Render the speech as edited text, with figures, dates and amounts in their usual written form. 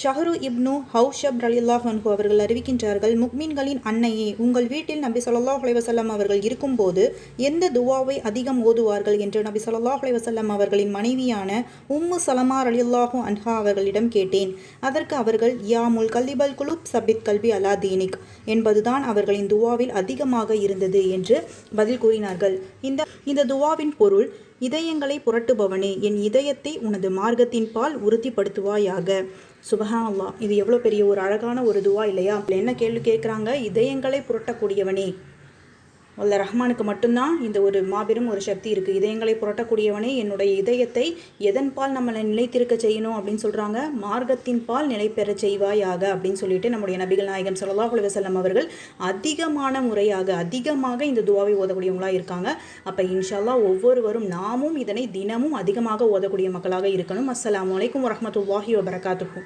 ஷஹரு இப்னு ஹவுஷப் ரலியல்லாஹு அன்ஹு அவர்கள் அறிவிக்கின்றார்கள், முக்மீன்களின் அன்னையே, உங்கள் வீட்டில் நபி ஸல்லல்லாஹு அலைஹி வஸல்லம் அவர்கள் இருக்கும்போது எந்த துவாவை அதிகம் ஓதுவார்கள் என்று நபி ஸல்லல்லாஹு அலைஹி வஸல்லம் அவர்களின் மனைவியான உம்மு சலமா ரலியல்லாஹு அன்ஹா அவர்களிடம் கேட்டேன். அதற்கு அவர்கள், யா முல்கல்லிபல் குலூப் சபித் கல்பி அலா தீனிக் என்பதுதான் அவர்களின் துவாவில் அதிகமாக இருந்தது என்று பதில் கூறினார்கள். இந்த துவாவின் பொருள், இதயங்களை புரட்டுபவனே, என் இதயத்தை உனது மார்க்கத்தின் பால் உறுதிப்படுத்துவாயாக. சுபஹான் அல்லாஹ். இது எவ்வளோ பெரிய ஒரு அழகான ஒரு துவா இல்லையா? என்ன கேள்வி கேட்குறாங்க? இதயங்களை புரட்டக்கூடியவனே, வல்ல ரஹ்மானுக்கு மட்டும்தான் இந்த ஒரு மாபெரும் ஒரு சக்தி இருக்குது. இதயங்களை புரட்டக்கூடியவனே, என்னுடைய இதயத்தை எதன் பால் நம்மளை நிலைத்திருக்க செய்யணும் அப்படின்னு சொல்கிறாங்க, மார்க்கத்தின் பால் நிலை பெற செய்வாயாக அப்படின்னு சொல்லிட்டு நம்முடைய நபிகள் நாயகம் ஸல்லல்லாஹு அலைஹி வஸல்லம் அவர்கள் அதிகமாக இந்த துவாவை ஓதக்கூடியவங்களாக இருக்காங்க. அப்போ இன்ஷா அல்லாஹ் ஒவ்வொருவரும் நாமும் இதனை தினமும் அதிகமாக ஓதக்கூடிய மக்களாக இருக்கணும். அஸ்ஸலாமு அலைக்கும் வரஹ்மத்துல்லாஹி வபரகாத்துஹு.